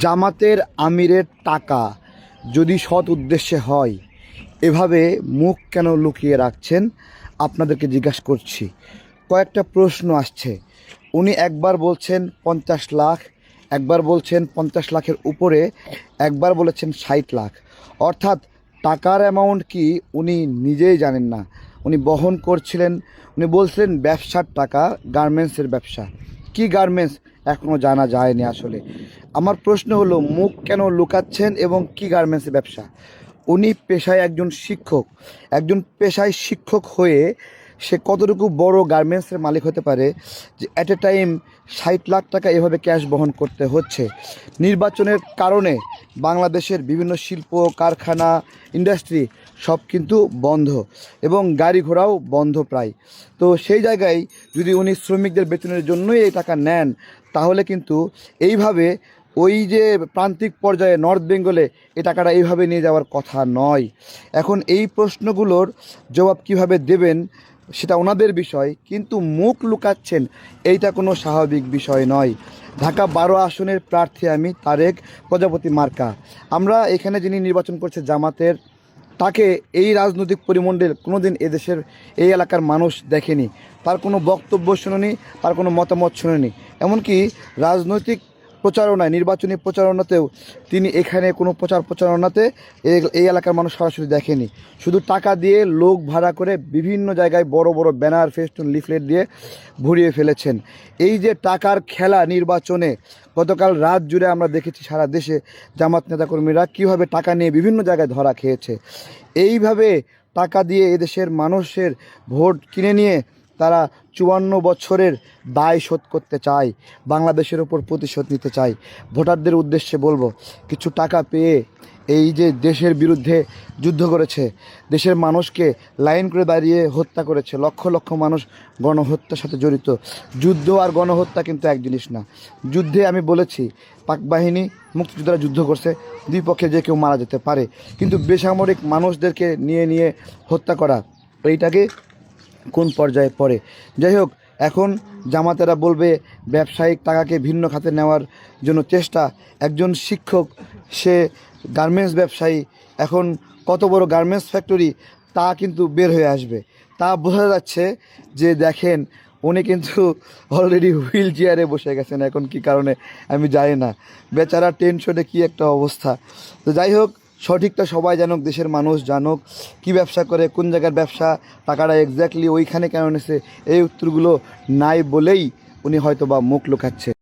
জামাতের আমিরের টাকা যদি সৎ উদ্দেশ্যে হয়, এভাবে মুখ কেন লুকিয়ে রাখছেন আপনাদেরকে জিজ্ঞাসা করছি। কয়েকটা প্রশ্ন আসছে। উনি একবার বলছেন 50 লাখ, একবার বলছেন 50 লাখের উপরে, একবার বলেছেন 60 লাখ। অর্থাৎ টাকার অ্যামাউন্ট কি উনি নিজেই জানেন না। উনি বহন করছিলেন, উনি বলছিলেন ব্যবসার টাকা, গার্মেন্টসের ব্যবসা। কি গার্মেন্টস এখনও জানা যায়নি। আসলে আমার প্রশ্ন হলো, মুখ কেন লুকাচ্ছেন এবং কি গার্মেন্টসের ব্যবসা? উনি পেশায় একজন শিক্ষক, একজন পেশায় শিক্ষক হয়ে সে কতটুকু বড় গার্মেন্টসের মালিক হতে পারে যে অ্যাট এ টাইম 60 লাখ টাকা এভাবে ক্যাশ বহন করতে হচ্ছে? নির্বাচনের কারণে বাংলাদেশের বিভিন্ন শিল্প কারখানা ইন্ডাস্ট্রি সব কিন্তু বন্ধ এবং গাড়ি ঘোড়াও বন্ধ প্রায়। তো সেই জায়গায় যদি উনি শ্রমিকদের বেতনের জন্যই এই টাকা নেন, তাহলে কিন্তু এইভাবে ওই যে প্রান্তিক পর্যায়ে নর্থ বেঙ্গলে এই টাকাটা এইভাবে নিয়ে যাওয়ার কথা নয়। এখন এই প্রশ্নগুলোর জবাব কিভাবে দেবেন সেটা ওনাদের বিষয়, কিন্তু মুখ লুকাচ্ছেন এইটা কোনো স্বাভাবিক বিষয় নয়। ঢাকা 12 আসনের প্রার্থী আমি, তারেক প্রজাপতি মার্কা। আমরা এখানে যিনি নির্বাচন করছে জামাতের, তাকে এই রাজনৈতিক পরিমণ্ডল কোনোদিন এদেশের এই এলাকার মানুষ দেখেনি। তার কোনো বক্তব্য শুনেনি, তার কোনো মতামত শুনেনি। এমনকি রাজনৈতিক প্রচারণায়, নির্বাচনী প্রচারণাতেও তিনি এখানে কোনো প্রচারণাতে এই এলাকার মানুষ সরাসরি দেখেনি। শুধু টাকা দিয়ে লোক ভাড়া করে বিভিন্ন জায়গায় বড় বড় ব্যানার, ফেস্টুন, লিফলেট দিয়ে ভরিয়ে ফেলেছেন। এই যে টাকার খেলা নির্বাচনে, গতকাল রাত জুড়ে আমরা দেখেছি সারা দেশে জামাত নেতাকর্মীরা কীভাবে টাকা নিয়ে বিভিন্ন জায়গায় ধরা খেয়েছে। এইভাবে টাকা দিয়ে এদেশের মানুষের ভোট কিনে নিয়ে তারা 54 বছরের দায় শোধ করতে চায়, বাংলাদেশের ওপর প্রতিশোধ নিতে চায়। ভোটারদের উদ্দেশ্যে বলবো, কিছু টাকা পেয়ে এই যে দেশের বিরুদ্ধে যুদ্ধ করেছে, দেশের মানুষকে লাইন করে দাঁড়িয়ে হত্যা করেছে, লক্ষ লক্ষ মানুষ গণহত্যার সাথে জড়িত। যুদ্ধ আর গণহত্যা কিন্তু এক জিনিস না। যুদ্ধে আমি বলেছি, পাক বাহিনী, মুক্তিযোদ্ধারা যুদ্ধ করছে, দুই পক্ষে যে কেউ মারা যেতে পারে, কিন্তু বেসামরিক মানুষদেরকে নিয়ে হত্যা করা, এইটাকে কোন পর্যায়ে পড়ে? যাই হোক, এখন জামাতেরা বলবে ব্যবসায়িক টাকাকে ভিন্ন খাতে নেওয়ার জন্য চেষ্টা। একজন শিক্ষক, সে গার্মেন্টস ব্যবসায়ী, এখন কত বড় গার্মেন্টস ফ্যাক্টরি তা কিন্তু বের হয়ে আসবে। তা বোঝা যাচ্ছে যে দেখেন, উনি কিন্তু অলরেডি হুইল চেয়ারে বসে গেছেন। এখন কি কারণে আমি জানি না, বেচারা টেনশনে কি একটা অবস্থা। তো যাই হোক, সঠিকটা সবাই জানুক, দেশের মানুষ জানুক, কি ব্যবসা করে, কোন জায়গার ব্যবসা, টাকাটা এক্স্যাক্টলি ওইখানে কেন নিছে, এই উত্তরগুলো নাই বলেই উনি হয়তো বা মুখ লুকাচ্ছে।